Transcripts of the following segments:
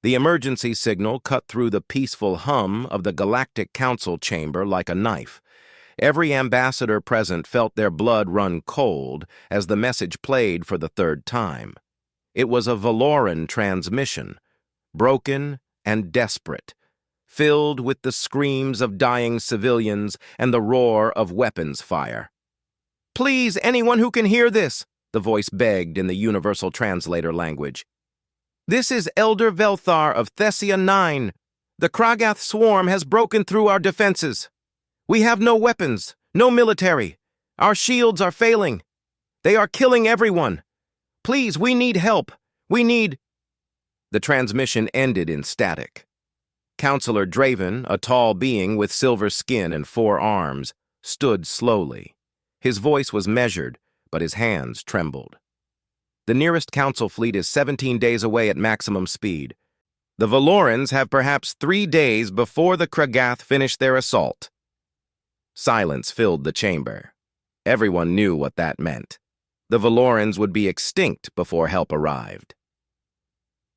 The emergency signal cut through the peaceful hum of the Galactic Council chamber like a knife. Every ambassador present felt their blood run cold as the message played for the third time. It was a Valoran transmission, broken and desperate, filled with the screams of dying civilians and the roar of weapons fire. "Please, anyone who can hear this," the voice begged in the universal translator language. "This is Elder Velthar of Thessia 9. The Kragath swarm has broken through our defenses. We have no weapons, no military. Our shields are failing. They are killing everyone. Please, we need help. We need—" The transmission ended in static. Counselor Draven, a tall being with silver skin and 4 arms, stood slowly. His voice was measured, but his hands trembled. "The nearest council fleet is 17 days away at maximum speed. The Valorans have perhaps 3 days before the Kragath finish their assault." Silence filled the chamber. Everyone knew what that meant. The Valorans would be extinct before help arrived.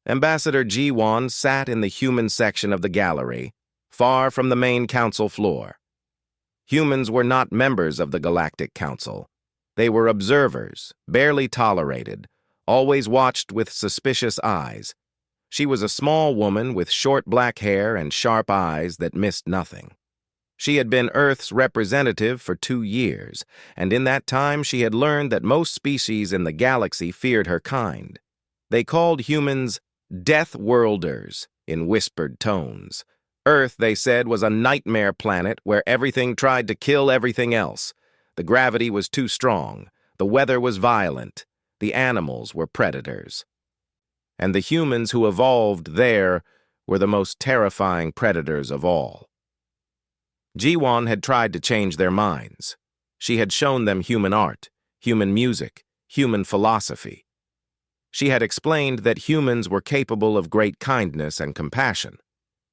Ambassador G1 sat in the human section of the gallery, far from the main council floor. Humans were not members of the Galactic Council. They were observers, barely tolerated, always watched with suspicious eyes. She was a small woman with short black hair and sharp eyes that missed nothing. She had been Earth's representative for 2 years, and in that time she had learned that most species in the galaxy feared her kind. They called humans Deathworlders in whispered tones. Earth, they said, was a nightmare planet where everything tried to kill everything else. The gravity was too strong, the weather was violent, the animals were predators. And the humans who evolved there were the most terrifying predators of all. G1 had tried to change their minds. She had shown them human art, human music, human philosophy. She had explained that humans were capable of great kindness and compassion.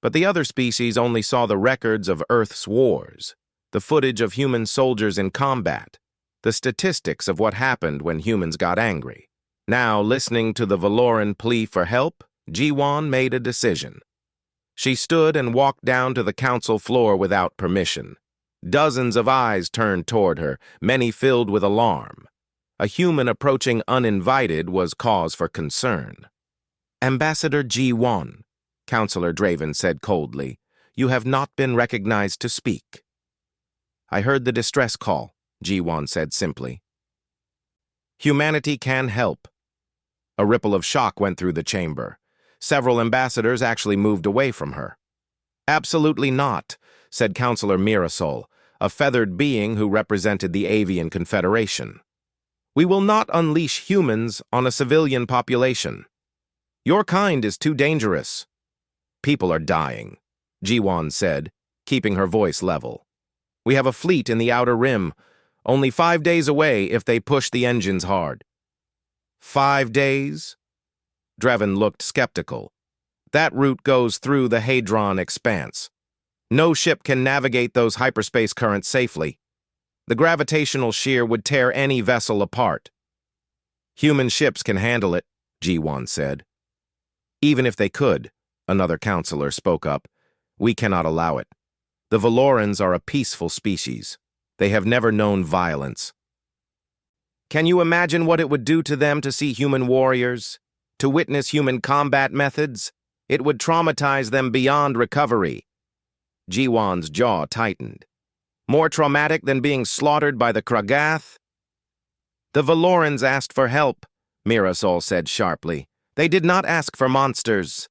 But the other species only saw the records of Earth's wars, the footage of human soldiers in combat, the statistics of what happened when humans got angry. Now, listening to the Valoran plea for help, G1 made a decision. She stood and walked down to the council floor without permission. Dozens of eyes turned toward her, many filled with alarm. A human approaching uninvited was cause for concern. "Ambassador G1, Counselor Draven said coldly, "you have not been recognized to speak." "I heard the distress call," G1 said simply. "Humanity can help." A ripple of shock went through the chamber. Several ambassadors actually moved away from her. "Absolutely not," said Counselor Mirasol, a feathered being who represented the Avian Confederation. "We will not unleash humans on a civilian population. Your kind is too dangerous." "People are dying," G1 said, keeping her voice level. "We have a fleet in the Outer Rim, only 5 days away if they push the engines hard." 5 days? Draven looked skeptical. "That route goes through the Hadron Expanse. No ship can navigate those hyperspace currents safely. The gravitational shear would tear any vessel apart." "Human ships can handle it," G1 said. "Even if they could," another counselor spoke up, "we cannot allow it. The Valorans are a peaceful species. They have never known violence. Can you imagine what it would do to them to see human warriors? To witness human combat methods? It would traumatize them beyond recovery." G1's jaw tightened. "More traumatic than being slaughtered by the Kragath?" "The Valorans asked for help," Mirasol said sharply. "They did not ask for monsters."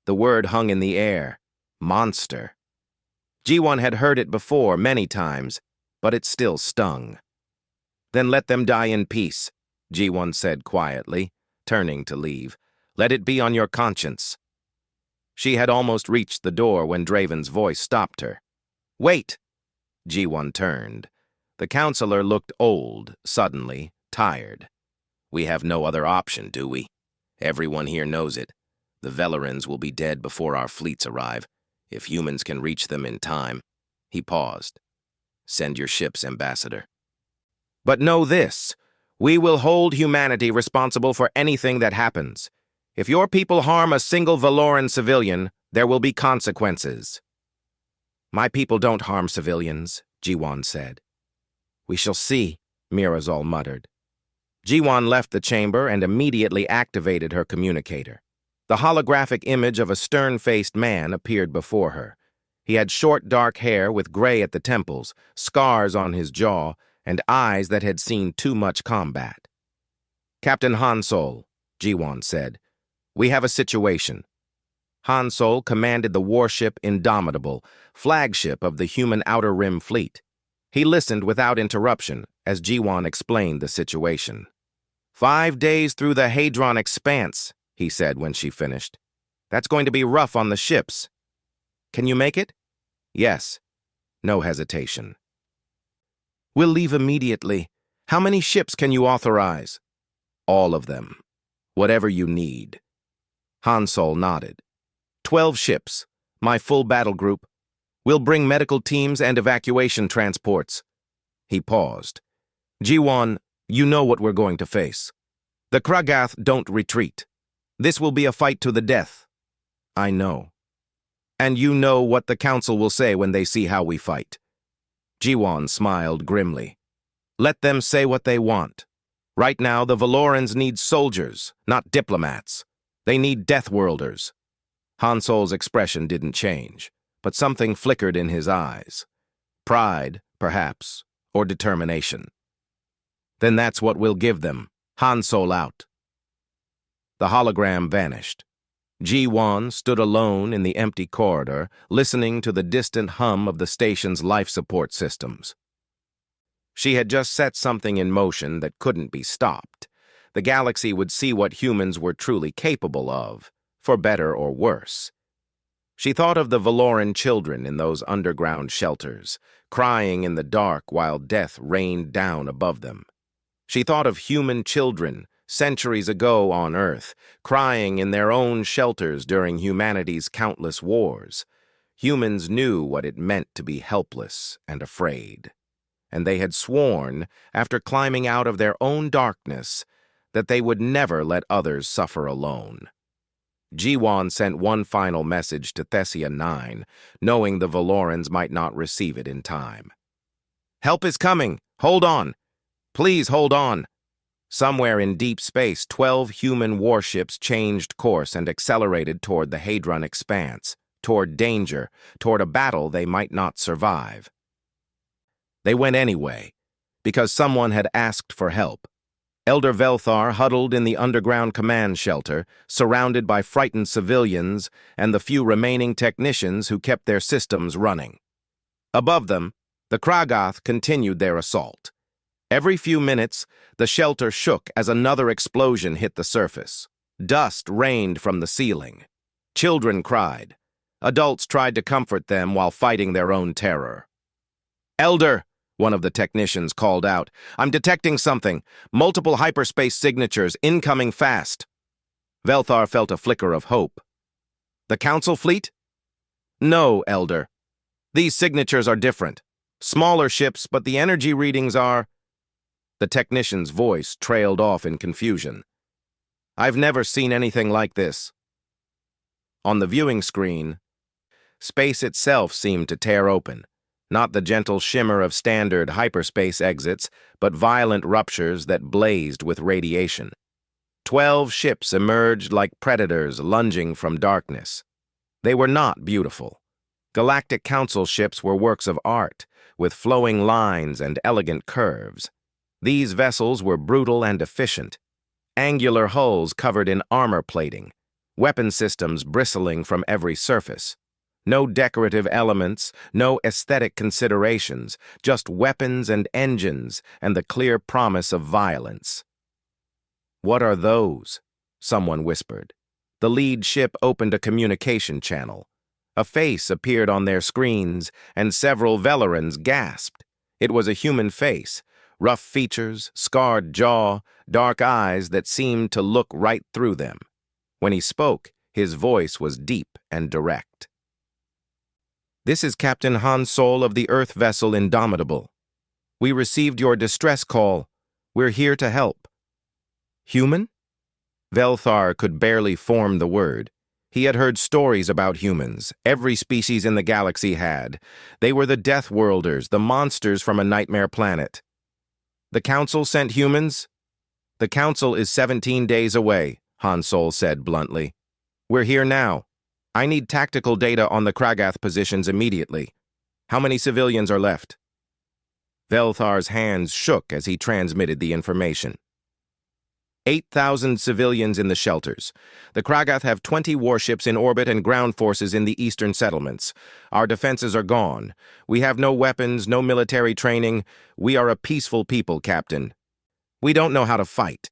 The word hung in the air. Monster. G1 had heard it before many times, but it still stung. "Then let them die in peace," G1 said quietly, turning to leave. "Let it be on your conscience." She had almost reached the door when Draven's voice stopped her. "Wait!" G1 turned. The counselor looked old, suddenly, tired. "We have no other option, do we? Everyone here knows it. The Valorans will be dead before our fleets arrive, if humans can reach them in time." He paused. "Send your ships, Ambassador. But know this, we will hold humanity responsible for anything that happens. If your people harm a single Valoran civilian, there will be consequences. My people don't harm civilians, Jiwan said. We shall see, Mirazal muttered. Jiwan left the chamber and immediately activated her communicator. The holographic image of a stern-faced man appeared before her. He had short, dark hair with gray at the temples, scars on his jaw, and eyes that had seen too much combat. Captain Hansol, Jiwan said, we have a situation. Hansol commanded the warship Indomitable, flagship of the human Outer Rim fleet. He listened without interruption as Jiwan explained the situation. 5 days through the Hadron Expanse, he said when she finished. That's going to be rough on the ships. Can you make it? Yes. No hesitation. We'll leave immediately. How many ships can you authorize? All of them. Whatever you need. Hansol nodded. 12 ships. My full battle group. We'll bring medical teams and evacuation transports. He paused. Jiwan, you know what we're going to face. The Kragath don't retreat. This will be a fight to the death. I know. And you know what the Council will say when they see how we fight. Jiwan smiled grimly. Let them say what they want. Right now, the Valorans need soldiers, not diplomats. They need Deathworlders. Hansol's expression didn't change, but something flickered in his eyes. Pride, perhaps, or determination. Then that's what we'll give them. Hansol out. The hologram vanished. Jiwan stood alone in the empty corridor, listening to the distant hum of the station's life support systems. She had just set something in motion that couldn't be stopped. The galaxy would see what humans were truly capable of, for better or worse. She thought of the Valoran children in those underground shelters, crying in the dark while death rained down above them. She thought of human children centuries ago on Earth, crying in their own shelters during humanity's countless wars. Humans knew what it meant to be helpless and afraid. And they had sworn, after climbing out of their own darkness, that they would never let others suffer alone. Jiwan sent one final message to Thessia 9, knowing the Valorans might not receive it in time. Help is coming! Hold on! Please hold on! Somewhere in deep space, 12 human warships changed course and accelerated toward the Hadron Expanse, toward danger, toward a battle they might not survive. They went anyway, because someone had asked for help. Elder Velthar huddled in the underground command shelter, surrounded by frightened civilians and the few remaining technicians who kept their systems running. Above them, the Kragath continued their assault. Every few minutes, the shelter shook as another explosion hit the surface. Dust rained from the ceiling. Children cried. Adults tried to comfort them while fighting their own terror. "Elder," one of the technicians called out, "I'm detecting something. Multiple hyperspace signatures incoming fast." Velthar felt a flicker of hope. "The Council fleet?" "No, Elder. These signatures are different. Smaller ships, but the energy readings are—" The technician's voice trailed off in confusion. "I've never seen anything like this." On the viewing screen, space itself seemed to tear open. Not the gentle shimmer of standard hyperspace exits, but violent ruptures that blazed with radiation. 12 ships emerged like predators lunging from darkness. They were not beautiful. Galactic Council ships were works of art, with flowing lines and elegant curves. These vessels were brutal and efficient. Angular hulls covered in armor plating, weapon systems bristling from every surface. No decorative elements, no aesthetic considerations, just weapons and engines and the clear promise of violence. "What are those?" someone whispered. The lead ship opened a communication channel. A face appeared on their screens, and several Velerans gasped. It was a human face, rough features, scarred jaw, dark eyes that seemed to look right through them. When he spoke, his voice was deep and direct. "This is Captain Hansol of the Earth vessel Indomitable. We received your distress call. We're here to help." "Human?" Velthar could barely form the word. He had heard stories about humans. Every species in the galaxy had. They were the Deathworlders, the monsters from a nightmare planet. The Council sent humans? The Council is 17 days away, Han Sol said bluntly. We're here now. I need tactical data on the Kragath positions immediately. How many civilians are left? Velthar's hands shook as he transmitted the information. 8,000 civilians in the shelters. The Kragath have 20 warships in orbit and ground forces in the eastern settlements. Our defenses are gone. We have no weapons, no military training. We are a peaceful people, Captain. We don't know how to fight.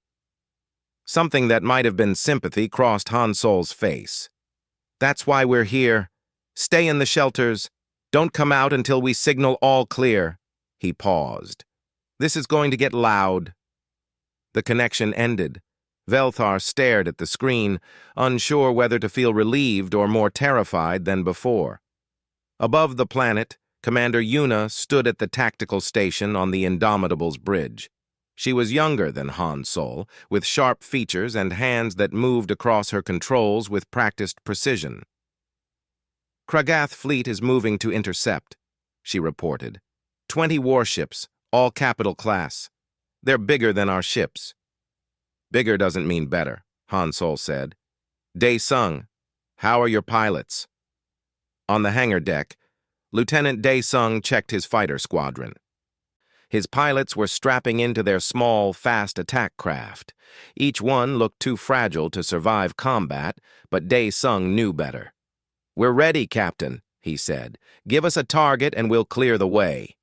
Something that might have been sympathy crossed Han Sol's face. That's why we're here. Stay in the shelters. Don't come out until we signal all clear. He paused. This is going to get loud. The connection ended. Velthar stared at the screen, unsure whether to feel relieved or more terrified than before. Above the planet, Commander Yuna stood at the tactical station on the Indomitable's bridge. She was younger than Han Sol, with sharp features and hands that moved across her controls with practiced precision. Kragath fleet is moving to intercept, she reported. 20 warships, all capital class. They're bigger than our ships. Bigger doesn't mean better, Han Sol said. Dae Sung, how are your pilots? On the hangar deck, Lieutenant Dae Sung checked his fighter squadron. His pilots were strapping into their small, fast attack craft. Each one looked too fragile to survive combat, but Dae Sung knew better. We're ready, Captain, he said. Give us a target and we'll clear the way.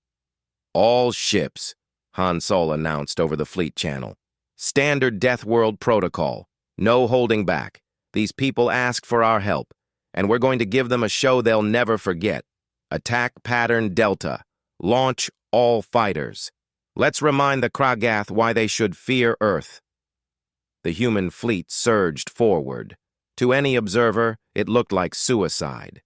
All ships, Han Sol announced over the fleet channel. Standard Deathworld protocol. No holding back. These people asked for our help, and we're going to give them a show they'll never forget. Attack Pattern Delta. Launch all fighters. Let's remind the Kragath why they should fear Earth. The human fleet surged forward. To any observer, it looked like suicide.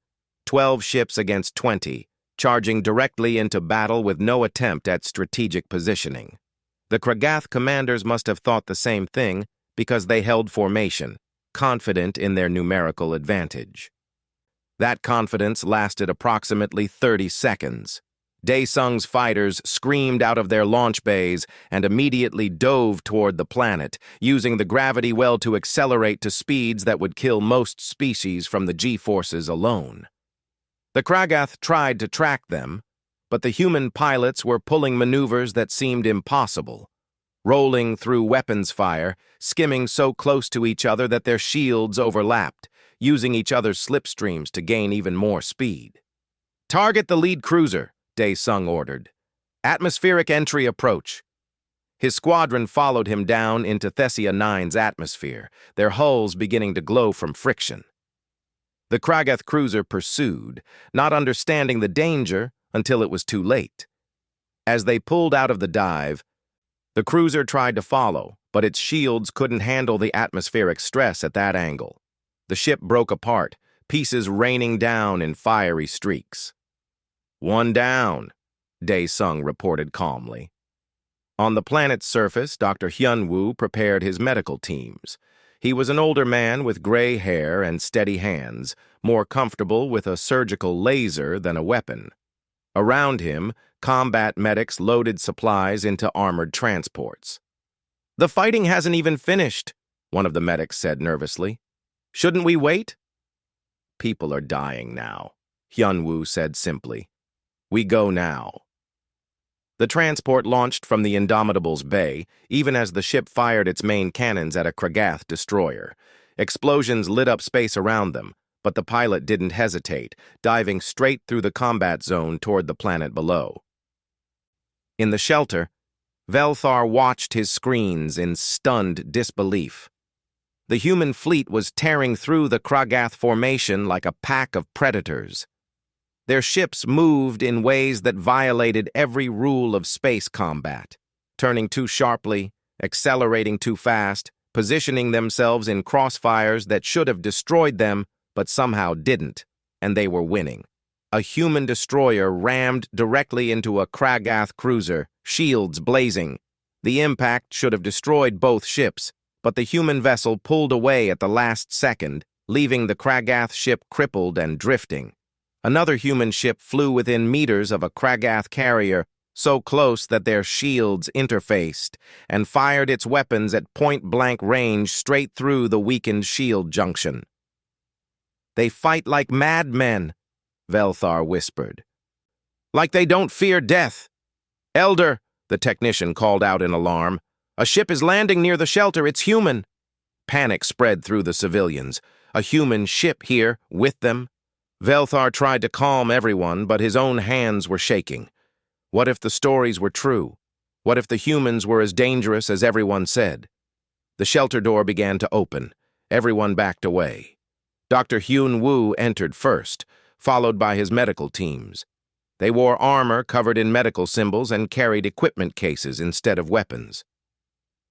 12 ships against 20, charging directly into battle with no attempt at strategic positioning. The Kragath commanders must have thought the same thing because they held formation, confident in their numerical advantage. That confidence lasted approximately 30 seconds. Dae Sung's fighters screamed out of their launch bays and immediately dove toward the planet, using the gravity well to accelerate to speeds that would kill most species from the G-forces alone. The Kragath tried to track them, but the human pilots were pulling maneuvers that seemed impossible, rolling through weapons fire, skimming so close to each other that their shields overlapped, using each other's slipstreams to gain even more speed. Target the lead cruiser, Dae Sung ordered. Atmospheric entry approach. His squadron followed him down into Thessia 9's atmosphere, their hulls beginning to glow from friction. The Kragath cruiser pursued, not understanding the danger until it was too late. As they pulled out of the dive, the cruiser tried to follow, but its shields couldn't handle the atmospheric stress at that angle. The ship broke apart, pieces raining down in fiery streaks. One down, Dae Sung reported calmly. On the planet's surface, Dr. Hyun-woo prepared his medical teams. He was an older man with gray hair and steady hands, more comfortable with a surgical laser than a weapon. Around him, combat medics loaded supplies into armored transports. The fighting hasn't even finished, one of the medics said nervously. Shouldn't we wait? People are dying now, Hyun-woo said simply. We go now. The transport launched from the Indomitable's bay, even as the ship fired its main cannons at a Kragath destroyer. Explosions lit up space around them, but the pilot didn't hesitate, diving straight through the combat zone toward the planet below. In the shelter, Velthar watched his screens in stunned disbelief. The human fleet was tearing through the Kragath formation like a pack of predators. Their ships moved in ways that violated every rule of space combat, turning too sharply, accelerating too fast, positioning themselves in crossfires that should have destroyed them, but somehow didn't, and they were winning. A human destroyer rammed directly into a Kragath cruiser, shields blazing. The impact should have destroyed both ships, but the human vessel pulled away at the last second, leaving the Kragath ship crippled and drifting. Another human ship flew within meters of a Kragath carrier, so close that their shields interfaced, and fired its weapons at point-blank range straight through the weakened shield junction. "They fight like madmen," Velthar whispered. "Like they don't fear death." "Elder," the technician called out in alarm. "A ship is landing near the shelter. It's human." Panic spread through the civilians. A human ship here, with them. Velthar tried to calm everyone, but his own hands were shaking. What if the stories were true? What if the humans were as dangerous as everyone said? The shelter door began to open. Everyone backed away. Dr. Hyun Woo entered first, followed by his medical teams. They wore armor covered in medical symbols and carried equipment cases instead of weapons.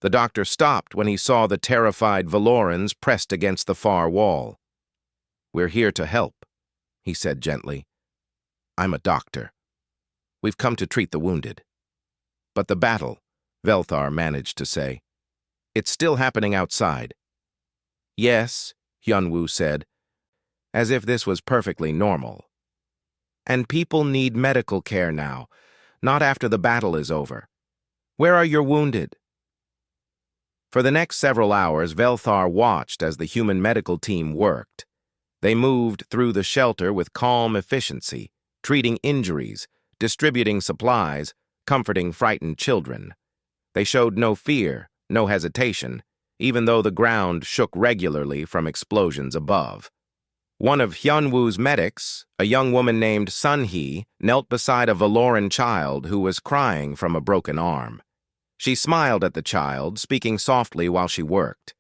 The doctor stopped when he saw the terrified Valorans pressed against the far wall. "We're here to help," he said gently. "I'm a doctor. We've come to treat the wounded." "But the battle," Velthar managed to say. "It's still happening outside." "Yes," Hyunwoo said, as if this was perfectly normal. "And people need medical care now, not after the battle is over. Where are your wounded?" For the next several hours, Velthar watched as the human medical team worked. They moved through the shelter with calm efficiency, treating injuries, distributing supplies, comforting frightened children. They showed no fear, no hesitation, even though the ground shook regularly from explosions above. One of Hyunwoo's medics, a young woman named Sunhee, knelt beside a Valoran child who was crying from a broken arm. She smiled at the child, speaking softly while she worked.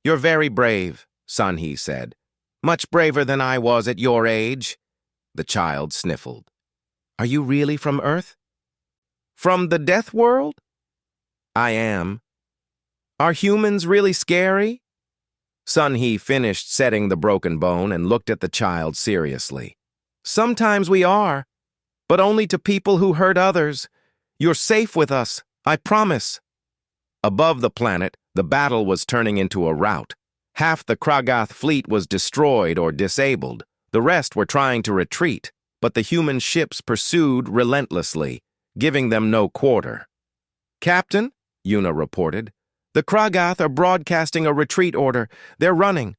"You're very brave," Sunhee said. "Much braver than I was at your age." The child sniffled. "Are you really from Earth?" "From the Death World?" "I am." "Are humans really scary?" Sunhee finished setting the broken bone and looked at the child seriously. "Sometimes we are, but only to people who hurt others. You're safe with us, I promise." Above the planet, the battle was turning into a rout. Half the Kragath fleet was destroyed or disabled. The rest were trying to retreat, but the human ships pursued relentlessly, giving them no quarter. "Captain," Yuna reported, "the Kragath are broadcasting a retreat order. They're running."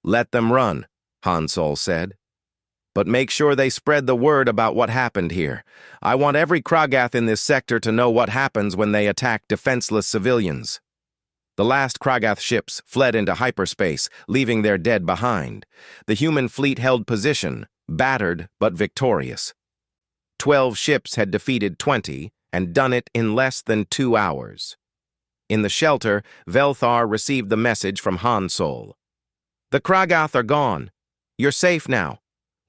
"Let them run," Hansol said. "But make sure they spread the word about what happened here. I want every Kragath in this sector to know what happens when they attack defenseless civilians." The last Kragath ships fled into hyperspace, leaving their dead behind. The human fleet held position, battered but victorious. 12 ships had defeated 20 and done it in less than 2 hours. In the shelter, Velthar received the message from Hansol. "The Kragath are gone. You're safe now.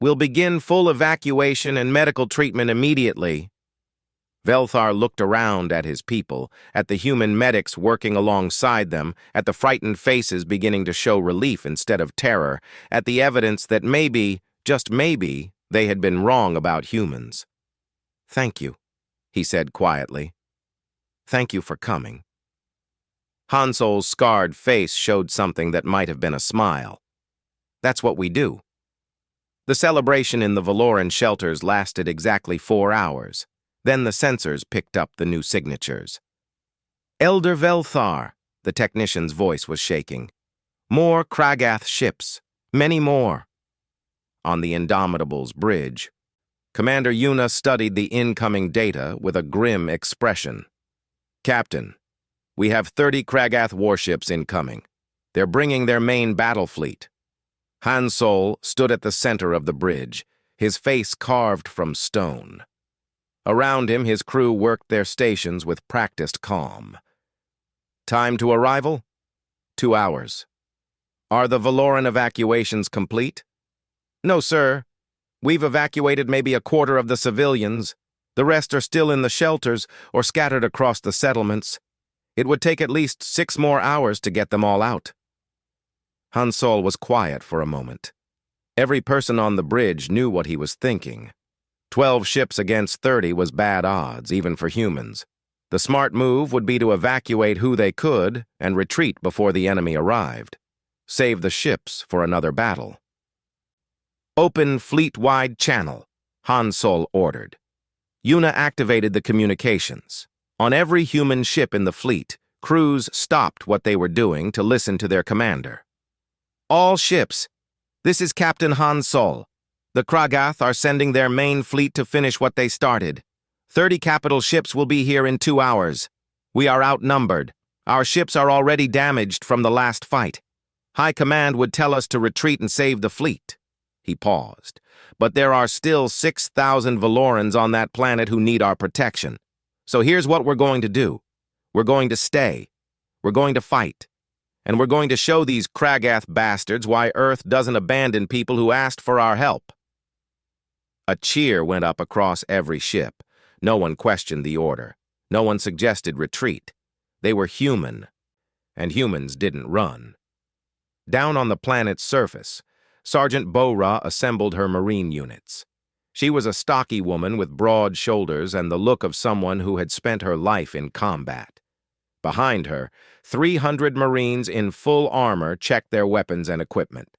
We'll begin full evacuation and medical treatment immediately." Velthar looked around at his people, at the human medics working alongside them, at the frightened faces beginning to show relief instead of terror, at the evidence that maybe, just maybe, they had been wrong about humans. "Thank you," he said quietly. "Thank you for coming." Hansol's scarred face showed something that might have been a smile. "That's what we do." The celebration in the Valoran shelters lasted exactly 4 hours. Then the sensors picked up the new signatures. "Elder Velthar," the technician's voice was shaking. "More Kragath ships. Many more." On the Indomitable's bridge, Commander Yuna studied the incoming data with a grim expression. "Captain, we have 30 Kragath warships incoming. They're bringing their main battle fleet." Hansol stood at the center of the bridge, his face carved from stone. Around him, his crew worked their stations with practiced calm. "Time to arrival? 2 hours. Are the Valoran evacuations complete?" "No, sir. We've evacuated maybe a quarter of the civilians. The rest are still in the shelters or scattered across the settlements. It would take at least 6 more hours to get them all out." Hansol was quiet for a moment. Every person on the bridge knew what he was thinking. 12 ships against 30 was bad odds, even for humans. The smart move would be to evacuate who they could and retreat before the enemy arrived. Save the ships for another battle. Open fleet-wide channel, Han Sol ordered. Yuna activated the communications. On every human ship in the fleet, crews stopped what they were doing to listen to their commander. All ships, this is Captain Han Sol. The Kragath are sending their main fleet to finish what they started. 30 capital ships will be here in 2 hours. We are outnumbered. Our ships are already damaged from the last fight. High Command would tell us to retreat and save the fleet. He paused. But there are still 6,000 Valorans on that planet who need our protection. So here's what we're going to do. We're going to stay. We're going to fight. And we're going to show these Kragath bastards why Earth doesn't abandon people who asked for our help. A cheer went up across every ship. No one questioned the order. No one suggested retreat. They were human. And humans didn't run. Down on the planet's surface, Sergeant Bo-Ra assembled her Marine units. She was a stocky woman with broad shoulders and the look of someone who had spent her life in combat. Behind her, 300 Marines in full armor checked their weapons and equipment.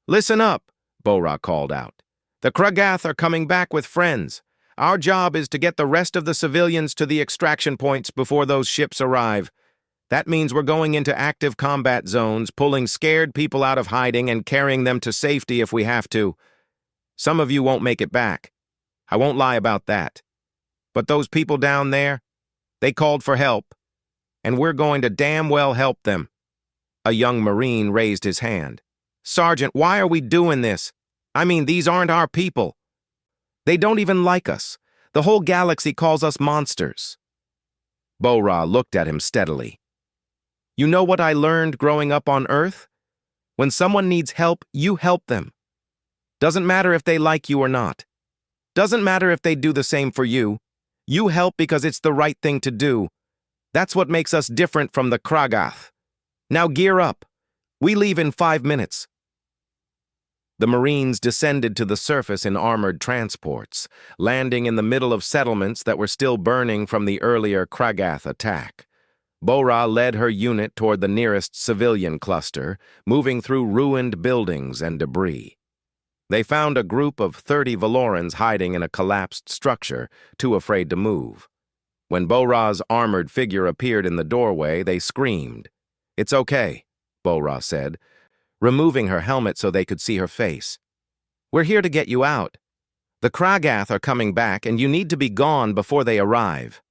"Listen up," Bo-Ra called out. "The Kragath are coming back with friends. Our job is to get the rest of the civilians to the extraction points before those ships arrive. That means we're going into active combat zones, pulling scared people out of hiding and carrying them to safety if we have to. Some of you won't make it back. I won't lie about that. But those people down there, they called for help, and we're going to damn well help them." A young Marine raised his hand. "Sergeant, why are we doing this? I mean, these aren't our people. They don't even like us. The whole galaxy calls us monsters." Bo-Ra looked at him steadily. "You know what I learned growing up on Earth? When someone needs help, you help them. Doesn't matter if they like you or not. Doesn't matter if they do the same for you. You help because it's the right thing to do. That's what makes us different from the Kragath. Now gear up. We leave in 5 minutes." The Marines descended to the surface in armored transports, landing in the middle of settlements that were still burning from the earlier Kragath attack. Bo-Ra led her unit toward the nearest civilian cluster, moving through ruined buildings and debris. They found a group of 30 Valorans hiding in a collapsed structure, too afraid to move. When Bo-Ra's armored figure appeared in the doorway, they screamed. "It's okay," Bo-Ra said, removing her helmet so they could see her face. "We're here to get you out. The Kragath are coming back, and you need to be gone before they arrive."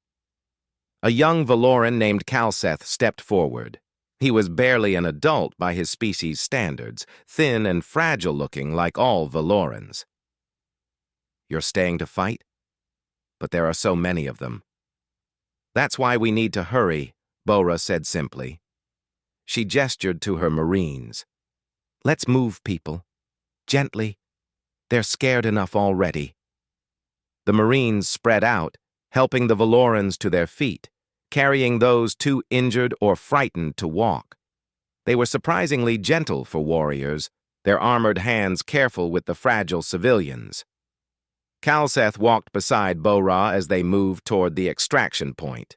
A young Valoran named Kalseth stepped forward. He was barely an adult by his species' standards, thin and fragile-looking like all Valorans. "You're staying to fight? But there are so many of them." "That's why we need to hurry," Bo-Ra said simply. She gestured to her Marines. "Let's move, people. Gently. They're scared enough already." The Marines spread out, helping the Valorans to their feet, carrying those too injured or frightened to walk. They were surprisingly gentle for warriors, their armored hands careful with the fragile civilians. Kalseth walked beside Bo-Ra as they moved toward the extraction point.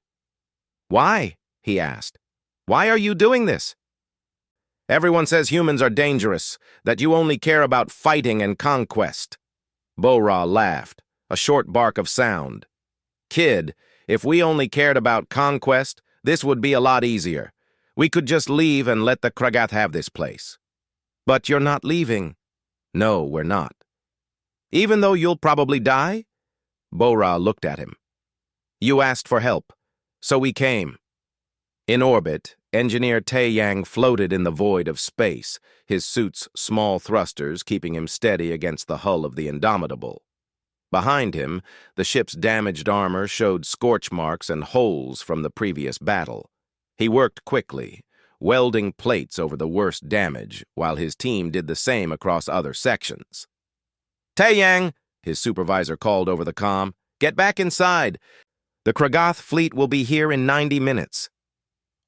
"Why?" he asked. "Why are you doing this?" "Everyone says humans are dangerous, that you only care about fighting and conquest." Bo-Ra laughed, a short bark of sound. "Kid, if we only cared about conquest, this would be a lot easier. We could just leave and let the Kragath have this place." "But you're not leaving." "No, we're not." "Even though you'll probably die?" Bo-Ra looked at him. "You asked for help, so we came." In orbit, Engineer Tae-Yang floated in the void of space, his suit's small thrusters keeping him steady against the hull of the Indomitable. Behind him, the ship's damaged armor showed scorch marks and holes from the previous battle. He worked quickly, welding plates over the worst damage, while his team did the same across other sections. "Tae-Yang," his supervisor called over the comm, "get back inside. The Kragath fleet will be here in 90 minutes.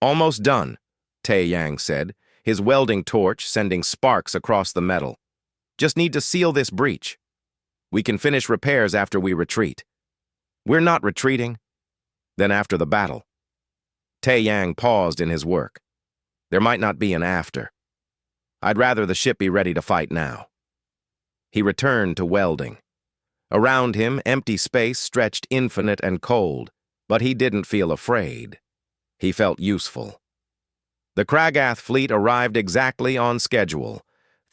"Almost done," Tae-Yang said, his welding torch sending sparks across the metal. "Just need to seal this breach. We can finish repairs after we retreat." "We're not retreating." Then after the battle. Tae-Yang paused in his work. There might not be an after. I'd rather the ship be ready to fight now. He returned to welding. Around him, empty space stretched infinite and cold, but he didn't feel afraid. He felt useful. The Kragath fleet arrived exactly on schedule.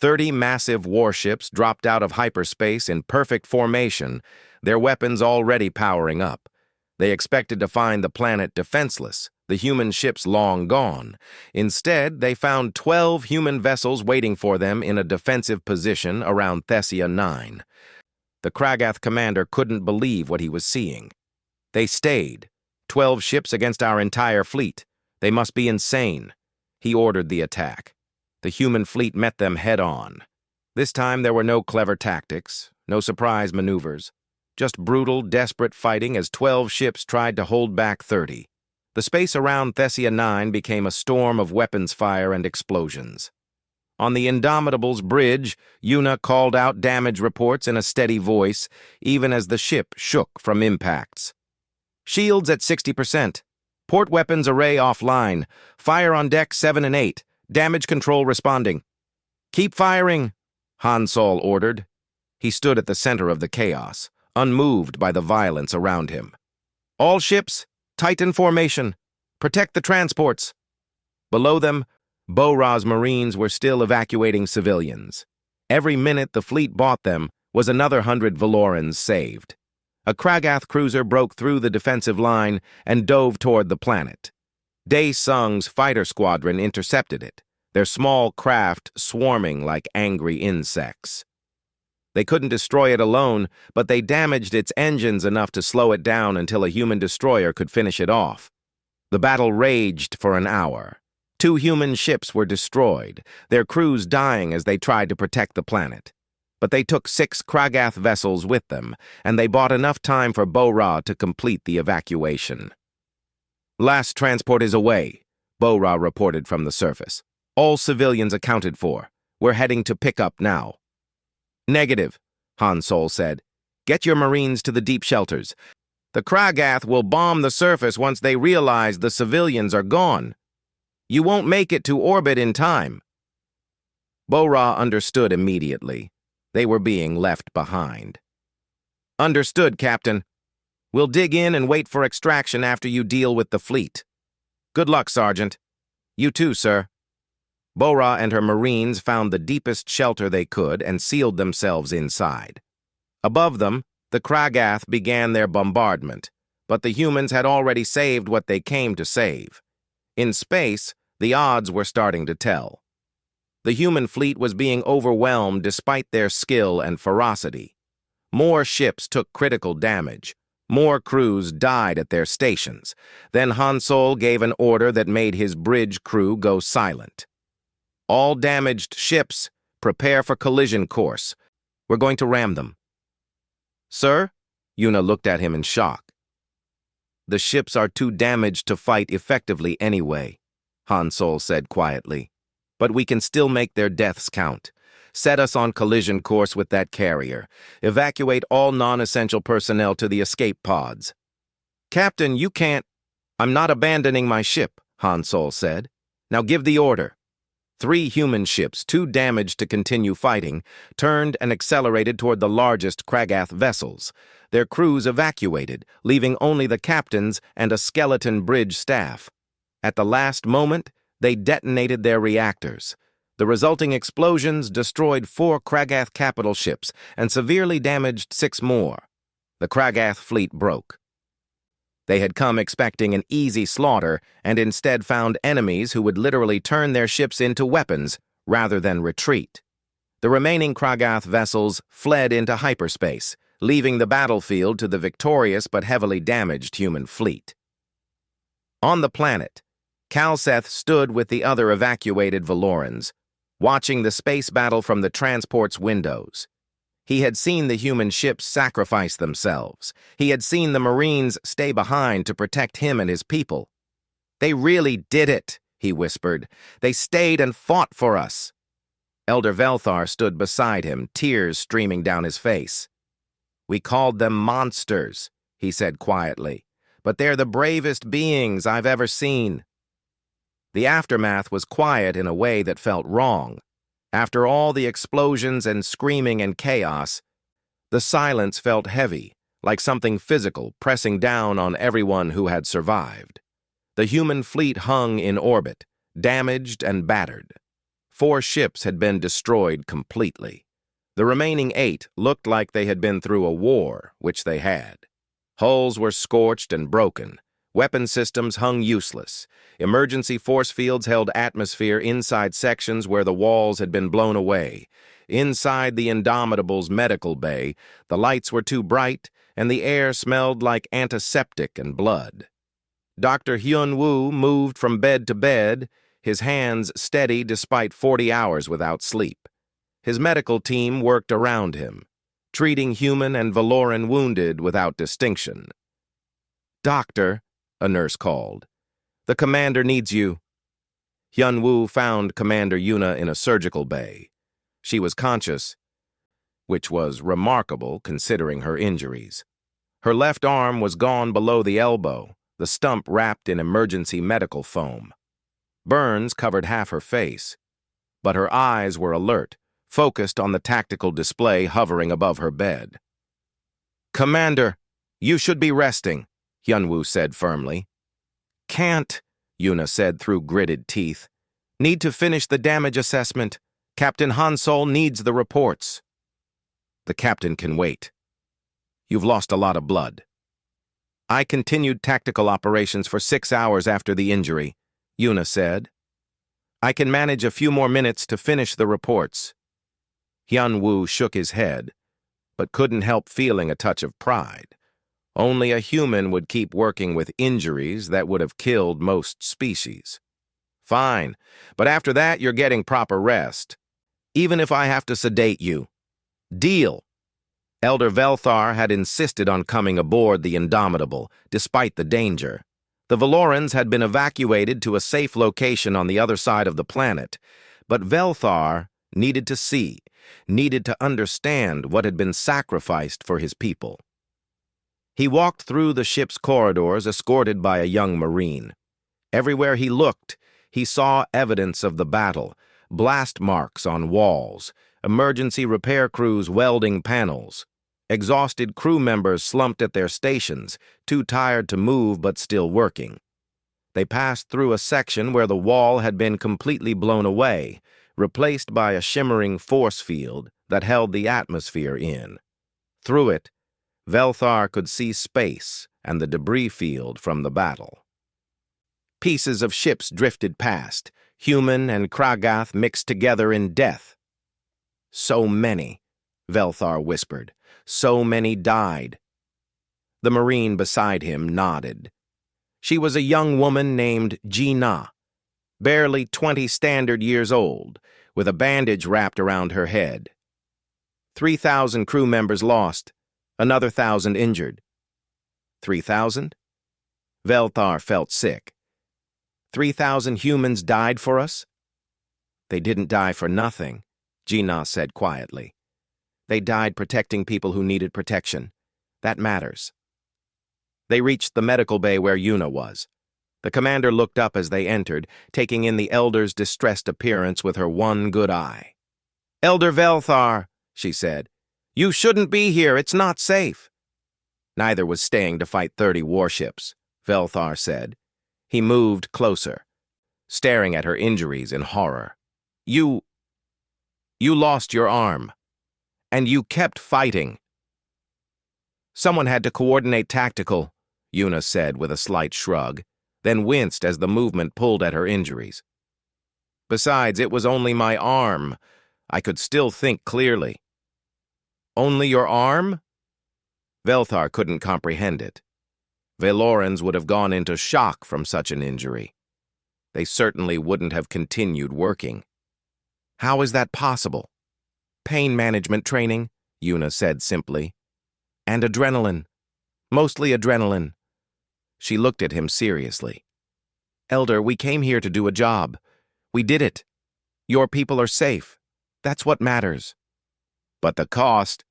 30 massive warships dropped out of hyperspace in perfect formation, their weapons already powering up. They expected to find the planet defenseless, the human ships long gone. Instead, they found 12 human vessels waiting for them in a defensive position around Thessia 9. The Kragath commander couldn't believe what he was seeing. They stayed. 12 ships against our entire fleet. They must be insane. He ordered the attack. The human fleet met them head-on. This time there were no clever tactics, no surprise maneuvers. Just brutal, desperate fighting as 12 ships tried to hold back 30. The space around Thessia 9 became a storm of weapons fire and explosions. On the Indomitable's bridge, Yuna called out damage reports in a steady voice, even as the ship shook from impacts. Shields at 60%. Port weapons array offline. Fire on deck 7 and 8. Damage control responding. Keep firing, Han Sol ordered. He stood at the center of the chaos, unmoved by the violence around him. All ships, Titan formation. Protect the transports. Below them, Bo-Ra's Marines were still evacuating civilians. Every minute the fleet bought them was another 100 Valorans saved. A Kragath cruiser broke through the defensive line and dove toward the planet. Dae Sung's fighter squadron intercepted it, their small craft swarming like angry insects. They couldn't destroy it alone, but they damaged its engines enough to slow it down until a human destroyer could finish it off. The battle raged for an hour. 2 human ships were destroyed, their crews dying as they tried to protect the planet. But they took 6 Kragath vessels with them, and they bought enough time for Bo-Ra to complete the evacuation. Last transport is away, Bo-Ra reported from the surface. All civilians accounted for. We're heading to pick up now. Negative, Han Sol said. Get your Marines to the deep shelters. The Kragath will bomb the surface once they realize the civilians are gone. You won't make it to orbit in time. Bo-Ra understood immediately. They were being left behind. Understood, Captain. We'll dig in and wait for extraction after you deal with the fleet. Good luck, Sergeant. You too, sir. Bo-Ra and her Marines found the deepest shelter they could and sealed themselves inside. Above them, the Kragath began their bombardment, but the humans had already saved what they came to save. In space, the odds were starting to tell. The human fleet was being overwhelmed despite their skill and ferocity. More ships took critical damage. More crews died at their stations. Then Han Sol gave an order that made his bridge crew go silent. All damaged ships, prepare for collision course. We're going to ram them. Sir? Yuna looked at him in shock. The ships are too damaged to fight effectively anyway, Han Sol said quietly. But we can still make their deaths count. Set us on collision course with that carrier. Evacuate all non-essential personnel to the escape pods. Captain, you can't... I'm not abandoning my ship, Han Sol said. Now give the order. 3 human ships, too damaged to continue fighting, turned and accelerated toward the largest Kragath vessels. Their crews evacuated, leaving only the captains and a skeleton bridge staff. At the last moment, they detonated their reactors. The resulting explosions destroyed 4 Kragath capital ships and severely damaged 6 more. The Kragath fleet broke. They had come expecting an easy slaughter and instead found enemies who would literally turn their ships into weapons rather than retreat. The remaining Kragath vessels fled into hyperspace, leaving the battlefield to the victorious but heavily damaged human fleet. On the planet, Kalseth stood with the other evacuated Valorans, watching the space battle from the transport's windows. He had seen the human ships sacrifice themselves. He had seen the Marines stay behind to protect him and his people. They really did it, he whispered. They stayed and fought for us. Elder Velthar stood beside him, tears streaming down his face. We called them monsters, he said quietly. but they're the bravest beings I've ever seen." The aftermath was quiet in a way that felt wrong. After all the explosions and screaming and chaos, the silence felt heavy, like something physical pressing down on everyone who had survived. The human fleet hung in orbit, damaged and battered. 4 ships had been destroyed completely. The remaining 8 looked like they had been through a war, which they had. Hulls were scorched and broken. Weapon systems hung useless. Emergency force fields held atmosphere inside sections where the walls had been blown away. Inside the Indomitable's medical bay, the lights were too bright, and the air smelled like antiseptic and blood. Dr. Hyun-woo moved from bed to bed, his hands steady despite 40 hours without sleep. His medical team worked around him, treating human and Valoran wounded without distinction. "Doctor," a nurse called. "The commander needs you." Hyun-woo found Commander Yuna in a surgical bay. She was conscious, which was remarkable considering her injuries. Her left arm was gone below the elbow, the stump wrapped in emergency medical foam. Burns covered half her face, but her eyes were alert, focused on the tactical display hovering above her bed. "Commander, you should be resting," Hyun-woo said firmly. "Can't," Yuna said through gritted teeth. "Need to finish the damage assessment. Captain Hansol needs the reports." "The captain can wait. You've lost a lot of blood." "I continued tactical operations for 6 hours after the injury," Yuna said. "I can manage a few more minutes to finish the reports." Hyun-woo shook his head, but couldn't help feeling a touch of pride. Only a human would keep working with injuries that would have killed most species. "Fine, but after that you're getting proper rest. Even if I have to sedate you. Deal." Elder Velthar had insisted on coming aboard the Indomitable, despite the danger. The Valorans had been evacuated to a safe location on the other side of the planet, but Velthar needed to see, needed to understand what had been sacrificed for his people. He walked through the ship's corridors escorted by a young Marine. Everywhere he looked, he saw evidence of the battle, blast marks on walls, emergency repair crews welding panels, exhausted crew members slumped at their stations, too tired to move but still working. They passed through a section where the wall had been completely blown away, replaced by a shimmering force field that held the atmosphere in. Through it, Velthar could see space and the debris field from the battle. Pieces of ships drifted past, human and Kragath mixed together in death. "So many," Velthar whispered. "So many died." The Marine beside him nodded. She was a young woman named Ji-na, barely 20 standard years old, with a bandage wrapped around her head. 3,000 crew members lost, another 1,000 injured. 3,000? Velthar felt sick. 3,000 humans died for us? "They didn't die for nothing," Ji-na said quietly. "They died protecting people who needed protection. That matters." They reached the medical bay where Yuna was. The commander looked up as they entered, taking in the elder's distressed appearance with her one good eye. "Elder Velthar," she said, "you shouldn't be here. It's not safe." "Neither was staying to fight 30 warships," Velthar said. He moved closer, staring at her injuries in horror. You lost your arm, and you kept fighting." "Someone had to coordinate tactical," Yuna said with a slight shrug, then winced as the movement pulled at her injuries. "Besides, it was only my arm. I could still think clearly." "Only your arm?" Velthar couldn't comprehend it. Valorans would have gone into shock from such an injury. They certainly wouldn't have continued working. "How is that possible?" "Pain management training," Yuna said simply. "And adrenaline. Mostly adrenaline." She looked at him seriously. "Elder, we came here to do a job. We did it. Your people are safe. That's what matters." "But the cost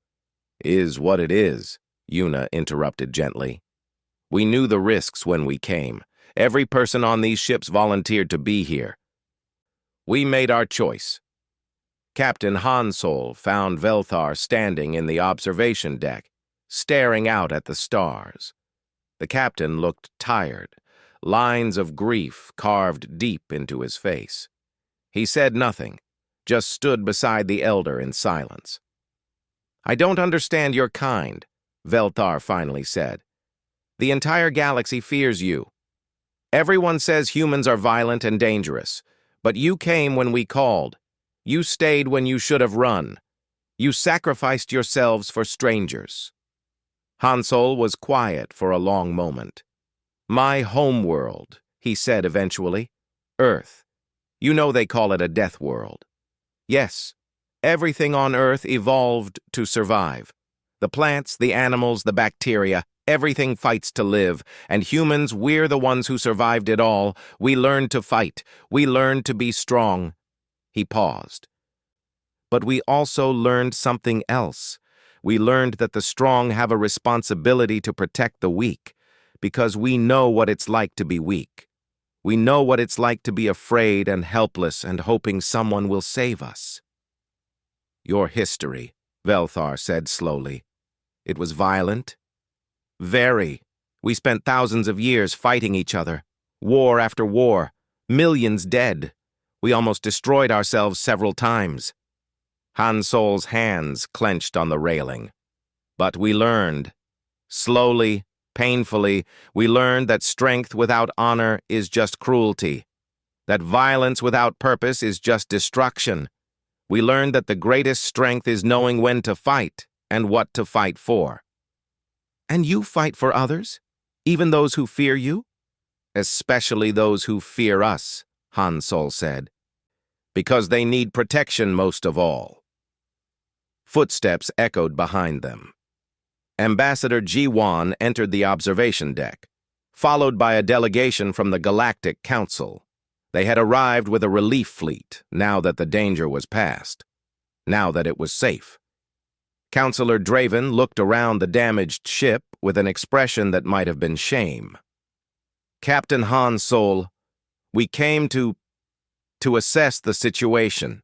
is what it is," Yuna interrupted gently. We knew the risks when we came. Every person on these ships volunteered to be here. We made our choice. Captain Hansol found Velthar standing in the observation deck, staring out at the stars. The captain looked tired, lines of grief carved deep into his face. He said nothing, just stood beside the elder in silence. "I don't understand your kind," Velthar finally said. "The entire galaxy fears you. Everyone says humans are violent and dangerous, but you came when we called. You stayed when you should have run. You sacrificed yourselves for strangers." Hansol was quiet for a long moment. "My homeworld," he said eventually. "Earth. You know they call it a death world. Yes, everything on Earth evolved to survive. The plants, the animals, the bacteria, everything fights to live, and humans, we're the ones who survived it all. We learned to fight. We learned to be strong." He paused. "But we also learned something else. We learned that the strong have a responsibility to protect the weak, because we know what it's like to be weak. We know what it's like to be afraid and helpless and hoping someone will save us." "Your history," Velthar said slowly. "It was violent?" "Very. We spent thousands of years fighting each other. War after war. Millions dead. We almost destroyed ourselves several times." Hansol's hands clenched on the railing. "But we learned. Slowly, painfully, we learned that strength without honor is just cruelty. That violence without purpose is just destruction. We learned that the greatest strength is knowing when to fight and what to fight for." "And you fight for others? Even those who fear you?" "Especially those who fear us," Hansol said. "Because they need protection most of all." Footsteps echoed behind them. Ambassador G1 entered the observation deck, followed by a delegation from the Galactic Council. They had arrived with a relief fleet, now that the danger was past, now that it was safe. Counselor Draven looked around the damaged ship with an expression that might have been shame. "Captain Hansol, we came to assess the situation."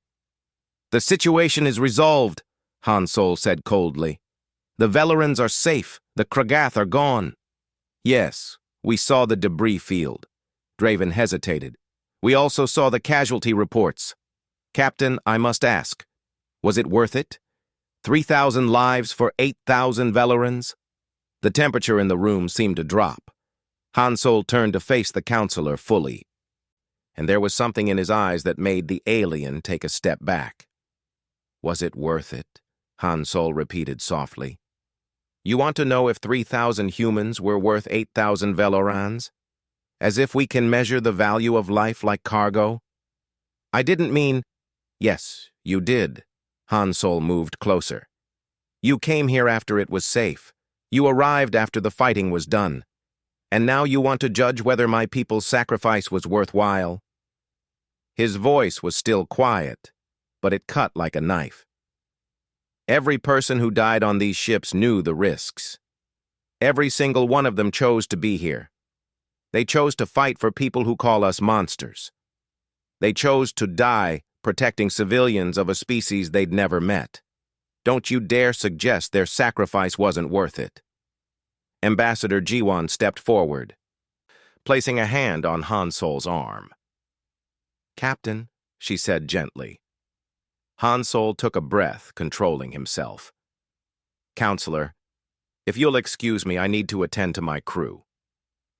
"The situation is resolved," Hansol said coldly. "The Velerans are safe. The Kragath are gone." "Yes, we saw the debris field." Draven hesitated. "We also saw the casualty reports. Captain, I must ask, was it worth it? 3,000 lives for 8,000 Velerans?" The temperature in the room seemed to drop. Hansol turned to face the counselor fully, and there was something in his eyes that made the alien take a step back. "Was it worth it?" Hansol repeated softly. "You want to know if 3,000 humans were worth 8,000 Velorans? As if we can measure the value of life like cargo?" "I didn't mean—" "Yes, you did." Hansol moved closer. "You came here after it was safe. You arrived after the fighting was done. And now you want to judge whether my people's sacrifice was worthwhile?" His voice was still quiet, but it cut like a knife. "Every person who died on these ships knew the risks. Every single one of them chose to be here. They chose to fight for people who call us monsters. They chose to die protecting civilians of a species they'd never met. Don't you dare suggest their sacrifice wasn't worth it." Ambassador G1 stepped forward, placing a hand on Hansol's arm. "Captain," she said gently. Hansol took a breath, controlling himself. "Counselor, if you'll excuse me, I need to attend to my crew."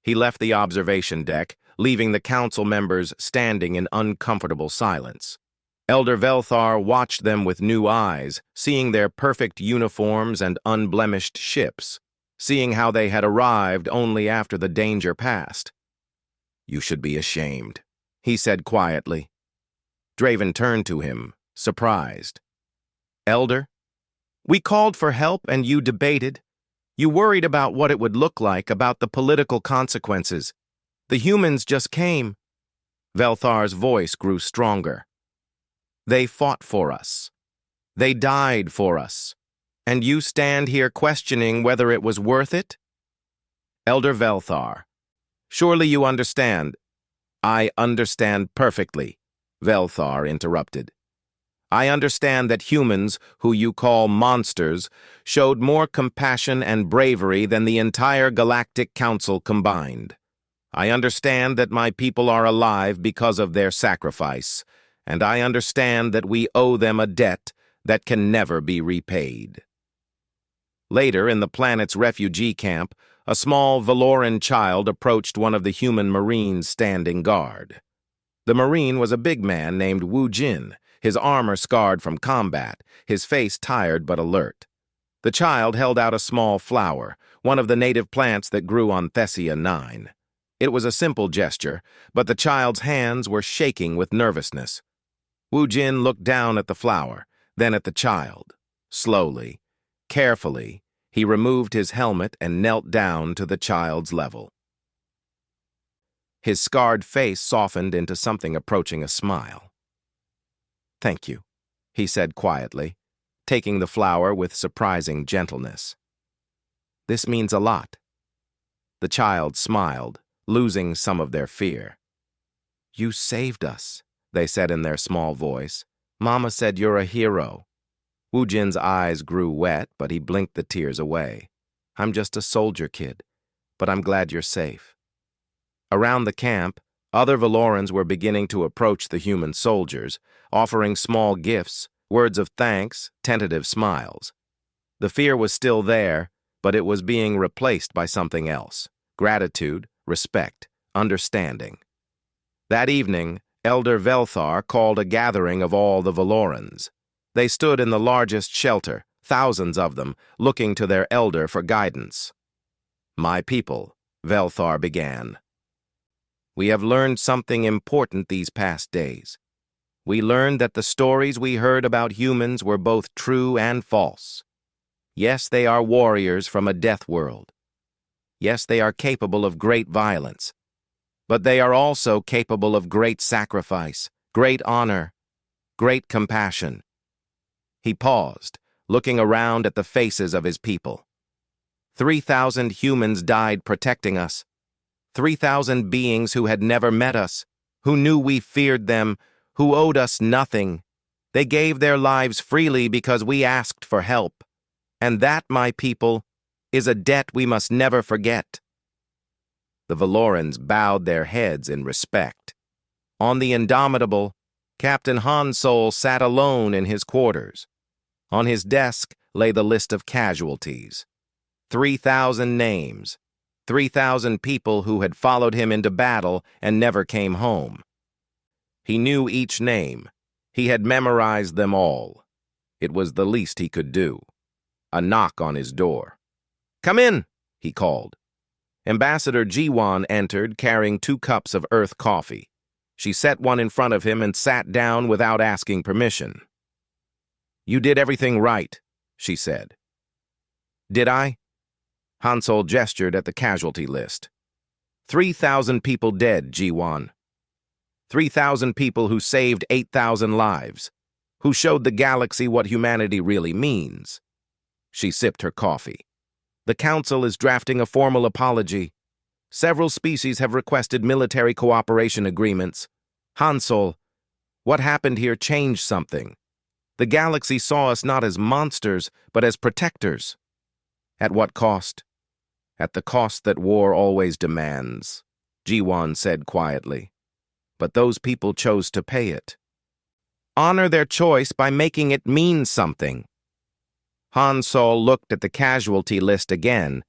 He left the observation deck, leaving the council members standing in uncomfortable silence. Elder Velthar watched them with new eyes, seeing their perfect uniforms and unblemished ships, seeing how they had arrived only after the danger passed. "You should be ashamed," he said quietly. Draven turned to him, surprised. "Elder, we called for help and you debated. You worried about what it would look like, about the political consequences. The humans just came." Velthar's voice grew stronger. "They fought for us. They died for us. And you stand here questioning whether it was worth it?" Elder Velthar, surely you understand. I understand perfectly, Velthar interrupted. I understand that humans, who you call monsters, showed more compassion and bravery than the entire Galactic Council combined. I understand that my people are alive because of their sacrifice, and I understand that we owe them a debt that can never be repaid. Later, in the planet's refugee camp, a small Valoran child approached one of the human Marines standing guard. The Marine was a big man named Wu Jin, his armor scarred from combat, his face tired but alert. The child held out a small flower, one of the native plants that grew on Thessia 9. It was a simple gesture, but the child's hands were shaking with nervousness. Wu Jin looked down at the flower, then at the child. Slowly, carefully, he removed his helmet and knelt down to the child's level. His scarred face softened into something approaching a smile. "Thank you," he said quietly, taking the flower with surprising gentleness. "This means a lot." The child smiled, losing some of their fear. "You saved us," they said in their small voice. "Mama said you're a hero." Wu Jin's eyes grew wet, but he blinked the tears away. "I'm just a soldier kid, but I'm glad you're safe." Around the camp, other Valorans were beginning to approach the human soldiers, offering small gifts, words of thanks, tentative smiles. The fear was still there, but it was being replaced by something else: gratitude, respect, understanding. That evening, Elder Velthar called a gathering of all the Valorans. They stood in the largest shelter, thousands of them, looking to their elder for guidance. "My people," Velthar began. "We have learned something important these past days. We learned that the stories we heard about humans were both true and false. Yes, they are warriors from a death world. Yes, they are capable of great violence. But they are also capable of great sacrifice, great honor, great compassion." He paused, looking around at the faces of his people. 3,000 humans died protecting us. 3,000 beings who had never met us, who knew we feared them, who owed us nothing. They gave their lives freely because we asked for help. And that, my people, is a debt we must never forget. The Valorans bowed their heads in respect. On the Indomitable, Captain Hansol sat alone in his quarters. On his desk lay the list of casualties. 3,000 names. 3,000 people who had followed him into battle and never came home. He knew each name. He had memorized them all. It was the least he could do. A knock on his door. "Come in," he called. Ambassador Jiwan entered, carrying 2 cups of earth coffee. She set one in front of him and sat down without asking permission. "You did everything right," she said. "Did I?" Hansol gestured at the casualty list. 3,000 people dead, Jiwan. 3,000 people who saved 8,000 lives, who showed the galaxy what humanity really means. She sipped her coffee. "The Council is drafting a formal apology. Several species have requested military cooperation agreements. Hansol, what happened here changed something. The galaxy saw us not as monsters, but as protectors. At what cost? At the cost that war always demands," Jiwan said quietly. "But those people chose to pay it. Honor their choice by making it mean something." Hansol looked at the casualty list again,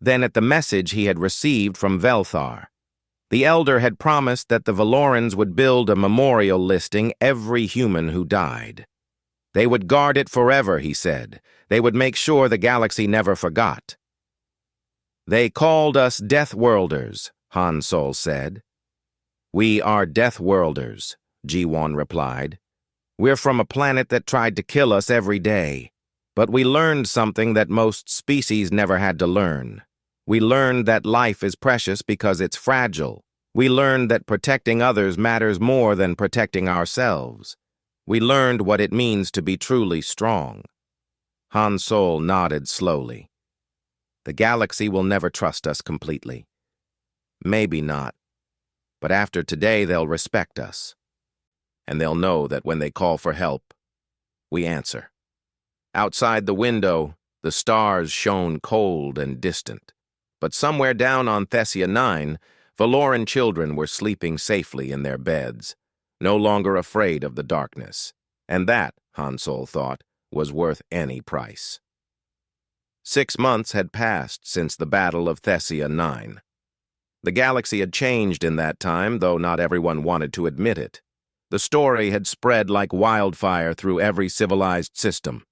then at the message he had received from Velthar. The Elder had promised that the Valorans would build a memorial listing every human who died. They would guard it forever, he said. They would make sure the galaxy never forgot. "They called us Deathworlders," Hansol said. "We are Deathworlders," Jiwan replied. "We're from a planet that tried to kill us every day. But we learned something that most species never had to learn. We learned that life is precious because it's fragile. We learned that protecting others matters more than protecting ourselves. We learned what it means to be truly strong." Hansol nodded slowly. The galaxy will never trust us completely. Maybe not, but after today they'll respect us. And they'll know that when they call for help, we answer. Outside the window, the stars shone cold and distant. But somewhere down on Thessia 9, Valoran children were sleeping safely in their beds, no longer afraid of the darkness. And that, Hansol thought, was worth any price. 6 months had passed since the Battle of Thessia 9. The galaxy had changed in that time, though not everyone wanted to admit it. The story had spread like wildfire through every civilized system.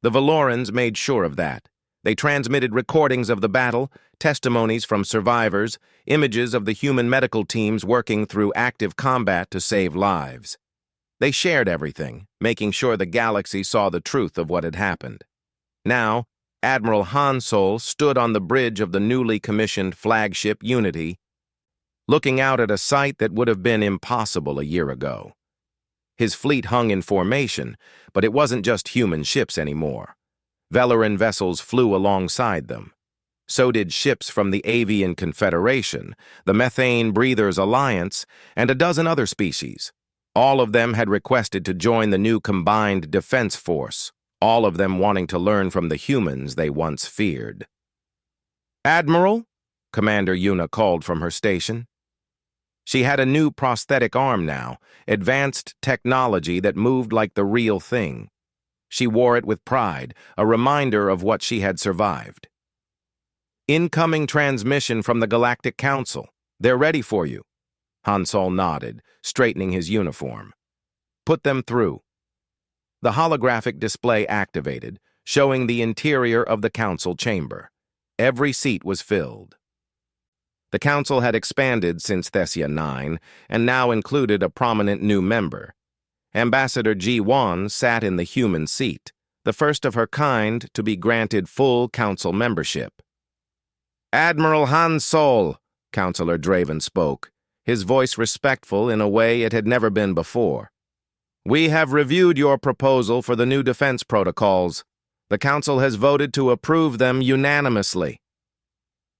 The Valorans made sure of that. They transmitted recordings of the battle, testimonies from survivors, images of the human medical teams working through active combat to save lives. They shared everything, making sure the galaxy saw the truth of what had happened. Now, Admiral Hansol stood on the bridge of the newly commissioned flagship Unity, looking out at a sight that would have been impossible a year ago. His fleet hung in formation, but it wasn't just human ships anymore. Valoran vessels flew alongside them. So did ships from the Avian Confederation, the Methane Breathers Alliance, and a dozen other species. All of them had requested to join the new combined defense force, all of them wanting to learn from the humans they once feared. "Admiral?" Commander Yuna called from her station. She had a new prosthetic arm now, advanced technology that moved like the real thing. She wore it with pride, a reminder of what she had survived. "Incoming transmission from the Galactic Council. They're ready for you." Hansol nodded, straightening his uniform. "Put them through." The holographic display activated, showing the interior of the council chamber. Every seat was filled. The council had expanded since Thessia 9, and now included a prominent new member. Ambassador Ji-Wan sat in the human seat, the first of her kind to be granted full council membership. "Admiral Hansol," Councilor Draven spoke, his voice respectful in a way it had never been before. "We have reviewed your proposal for the new defense protocols. The council has voted to approve them unanimously."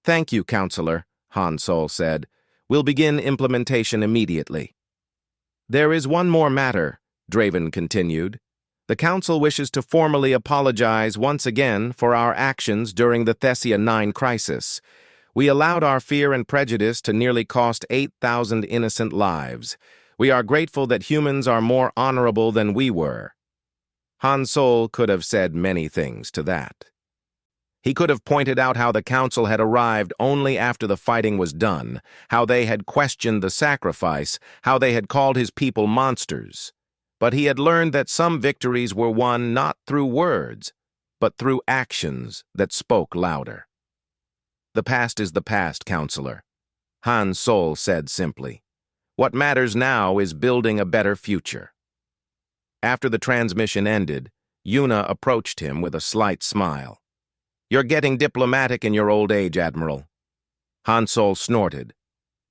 "Thank you, Councilor," Hansol said. "We'll begin implementation immediately." "There is one more matter," Draven continued. "The Council wishes to formally apologize once again for our actions during the Thessia 9 crisis. We allowed our fear and prejudice to nearly cost 8,000 innocent lives. We are grateful that humans are more honorable than we were." Hansol could have said many things to that. He could have pointed out how the council had arrived only after the fighting was done, how they had questioned the sacrifice, how they had called his people monsters. But he had learned that some victories were won not through words, but through actions that spoke louder. "The past is the past, Counselor," Hansol said simply. "What matters now is building a better future." After the transmission ended, Yuna approached him with a slight smile. "You're getting diplomatic in your old age, Admiral." Hansol snorted.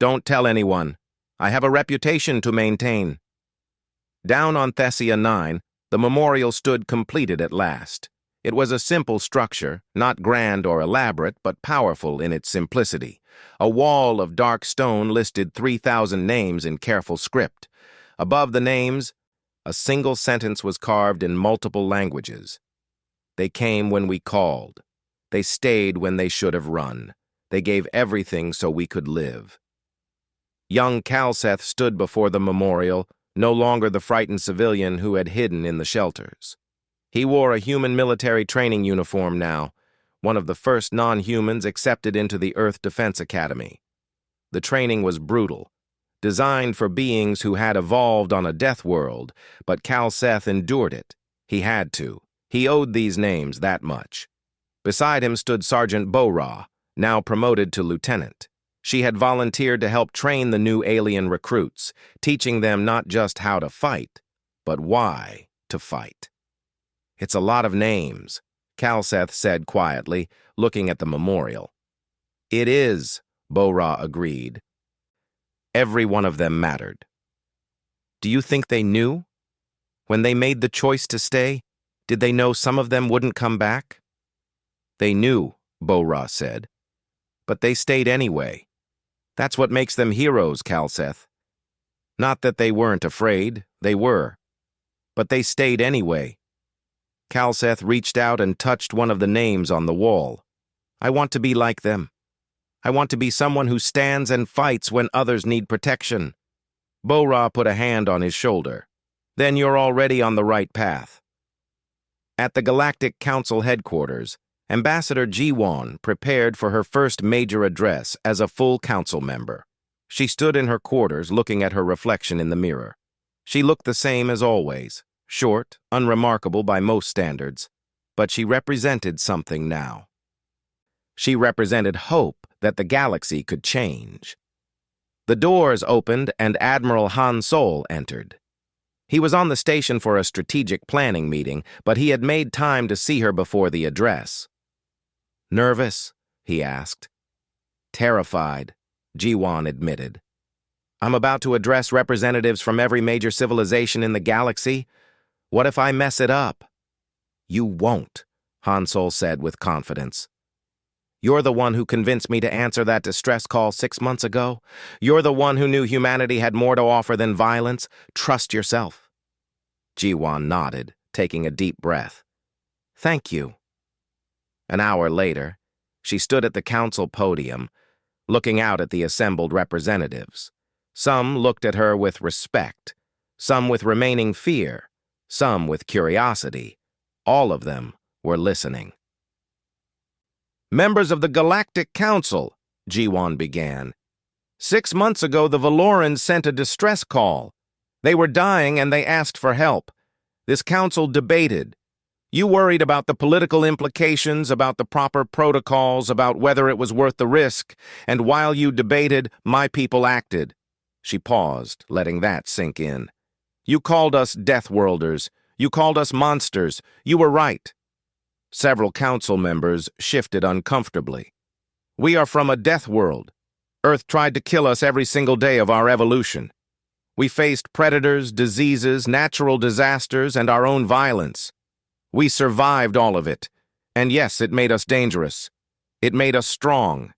"Don't tell anyone. I have a reputation to maintain." Down on Thessia 9, the memorial stood completed at last. It was a simple structure, not grand or elaborate, but powerful in its simplicity. A wall of dark stone listed 3,000 names in careful script. Above the names, a single sentence was carved in multiple languages. "They came when we called. They stayed when they should have run. They gave everything so we could live." Young Calseth stood before the memorial, no longer the frightened civilian who had hidden in the shelters. He wore a human military training uniform now, one of the first non-humans accepted into the Earth Defense Academy. The training was brutal, designed for beings who had evolved on a death world, but Calseth endured it. He had to. He owed these names that much. Beside him stood Sergeant Bora, now promoted to lieutenant. She had volunteered to help train the new alien recruits, teaching them not just how to fight, but why to fight. "It's a lot of names," Calseth said quietly, looking at the memorial. "It is," Bora agreed. "Every one of them mattered." "Do you think they knew? When they made the choice to stay, did they know some of them wouldn't come back?" "They knew," Bo-Ra said. But they stayed anyway. That's what makes them heroes, Kalseth. Not that they weren't afraid, they were. But they stayed anyway. Kalseth reached out and touched one of the names on the wall. I want to be like them. I want to be someone who stands and fights when others need protection. Bo-Ra put a hand on his shoulder. Then you're already on the right path. At the Galactic Council headquarters, Ambassador Jiwon prepared for her first major address as a full council member. She stood in her quarters looking at her reflection in the mirror. She looked the same as always, short, unremarkable by most standards, but she represented something now. She represented hope that the galaxy could change. The doors opened and Admiral Han Sol entered. He was on the station for a strategic planning meeting, but he had made time to see her before the address. Nervous? He asked. Terrified, Jiwon admitted. I'm about to address representatives from every major civilization in the galaxy. What if I mess it up? You won't, Han Sol said with confidence. You're the one who convinced me to answer that distress call 6 months ago. You're the one who knew humanity had more to offer than violence. Trust yourself. Jiwon nodded, taking a deep breath. Thank you. An hour later, she stood at the council podium, looking out at the assembled representatives. Some looked at her with respect, some with remaining fear, some with curiosity. All of them were listening. Members of the Galactic Council, Jiwon began. 6 months ago, the Valorans sent a distress call. They were dying and they asked for help. This council debated. You worried about the political implications, about the proper protocols, about whether it was worth the risk, and while you debated, my people acted. She paused, letting that sink in. You called us Deathworlders. You called us monsters. You were right. Several council members shifted uncomfortably. We are from a death world. Earth tried to kill us every single day of our evolution. We faced predators, diseases, natural disasters, and our own violence. We survived all of it. And yes, it made us dangerous. It made us strong.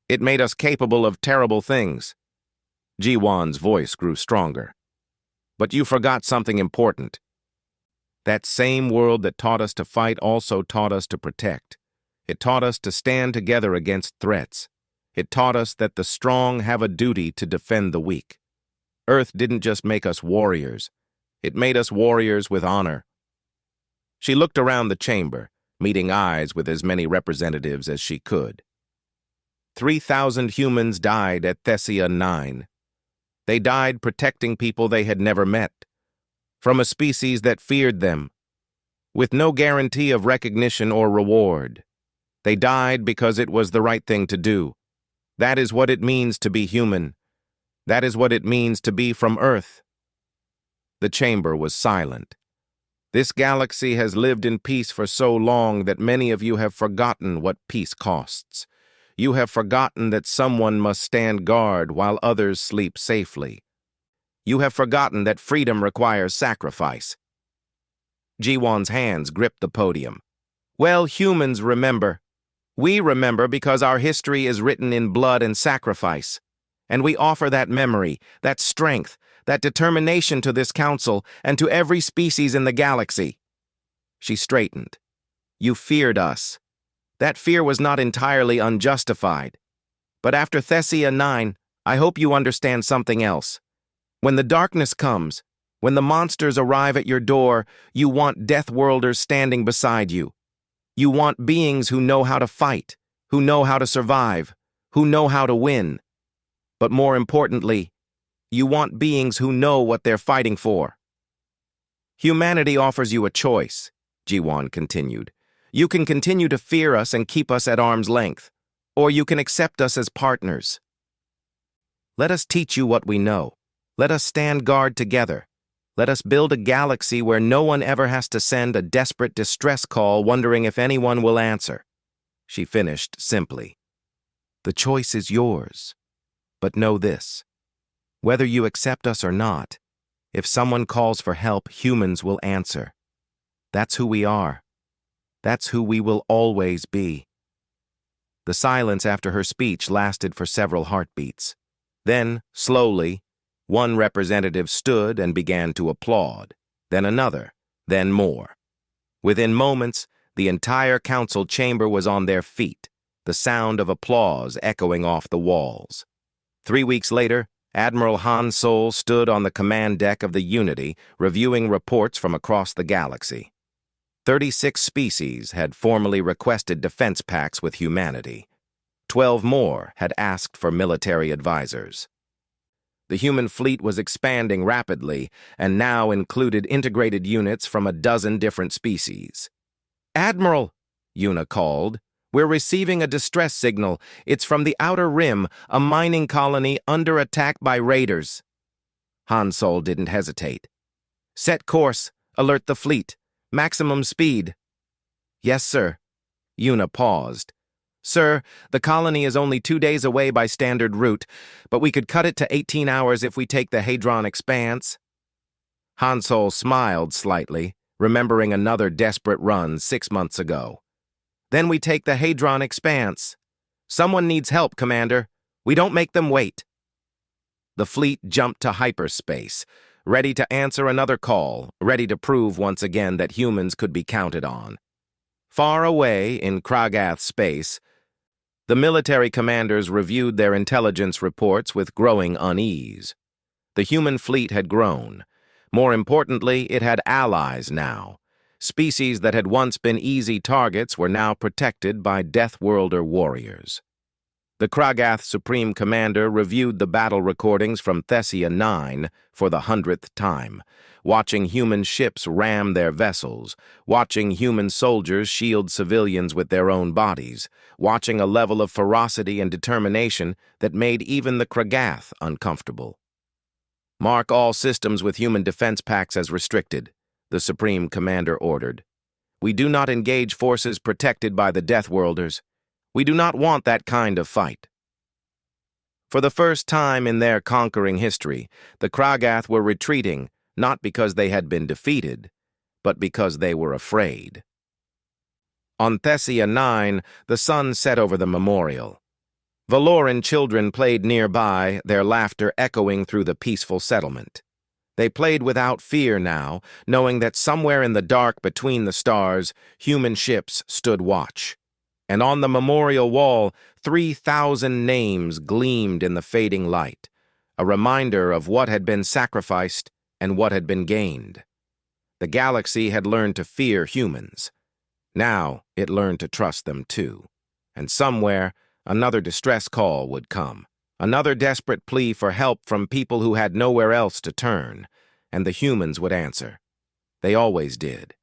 It made us capable of terrible things. Jiwon's voice grew stronger. But you forgot something important. That same world that taught us to fight also taught us to protect. It taught us to stand together against threats. It taught us that the strong have a duty to defend the weak. Earth didn't just make us warriors. It made us warriors with honor. She looked around the chamber, meeting eyes with as many representatives as she could. 3,000 humans died at Thessia 9. They died protecting people they had never met, from a species that feared them, with no guarantee of recognition or reward. They died because it was the right thing to do. That is what it means to be human. That is what it means to be from Earth. The chamber was silent. This galaxy has lived in peace for so long that many of you have forgotten what peace costs. You have forgotten that someone must stand guard while others sleep safely. You have forgotten that freedom requires sacrifice. Jiwon's hands gripped the podium. Well, humans remember. We remember because our history is written in blood and sacrifice. And we offer that memory, that strength, that determination to this council and to every species in the galaxy. She straightened. You feared us. That fear was not entirely unjustified. But after Thessia 9, I hope you understand something else. When the darkness comes, when the monsters arrive at your door, you want Deathworlders standing beside you. You want beings who know how to fight, who know how to survive, who know how to win. But more importantly, you want beings who know what they're fighting for. Humanity offers you a choice, Jiwon continued. You can continue to fear us and keep us at arm's length, or you can accept us as partners. Let us teach you what we know. Let us stand guard together. Let us build a galaxy where no one ever has to send a desperate distress call wondering if anyone will answer. She finished simply. The choice is yours. But know this. Whether you accept us or not, if someone calls for help, humans will answer. That's who we are. That's who we will always be. The silence after her speech lasted for several heartbeats. Then, slowly, one representative stood and began to applaud, then another, then more. Within moments, the entire council chamber was on their feet, the sound of applause echoing off the walls. 3 weeks later, Admiral Han Sol stood on the command deck of the Unity, reviewing reports from across the galaxy. 36 species had formally requested defense pacts with humanity. 12 more had asked for military advisors. The human fleet was expanding rapidly and now included integrated units from a dozen different species. "Admiral," Yuna called, "we're receiving a distress signal. It's from the Outer Rim, a mining colony under attack by raiders." Han Sol didn't hesitate. "Set course. Alert the fleet. Maximum speed." "Yes, sir." Yuna paused. "Sir, the colony is only 2 days away by standard route, but we could cut it to 18 hours if we take the Hadron Expanse." Han Sol smiled slightly, remembering another desperate run 6 months ago. "Then we take the Hadron Expanse. Someone needs help, Commander. We don't make them wait." The fleet jumped to hyperspace, ready to answer another call, ready to prove once again that humans could be counted on. Far away in Kragath space, the military commanders reviewed their intelligence reports with growing unease. The human fleet had grown. More importantly, it had allies now. Species that had once been easy targets were now protected by Deathworlder warriors. The Kragath Supreme Commander reviewed the battle recordings from Thessia 9 for the 100th time, watching human ships ram their vessels, watching human soldiers shield civilians with their own bodies, watching a level of ferocity and determination that made even the Kragath uncomfortable. "Mark all systems with human defense pacts as restricted," the Supreme Commander ordered. "We do not engage forces protected by the Deathworlders. We do not want that kind of fight." For the first time in their conquering history, the Kragath were retreating, not because they had been defeated, but because they were afraid. On Thessia 9, the sun set over the memorial. Valoran children played nearby, their laughter echoing through the peaceful settlement. They played without fear now, knowing that somewhere in the dark between the stars, human ships stood watch. And on the memorial wall, 3,000 names gleamed in the fading light, a reminder of what had been sacrificed and what had been gained. The galaxy had learned to fear humans. Now it learned to trust them too. And somewhere, another distress call would come, another desperate plea for help from people who had nowhere else to turn, and the humans would answer. They always did.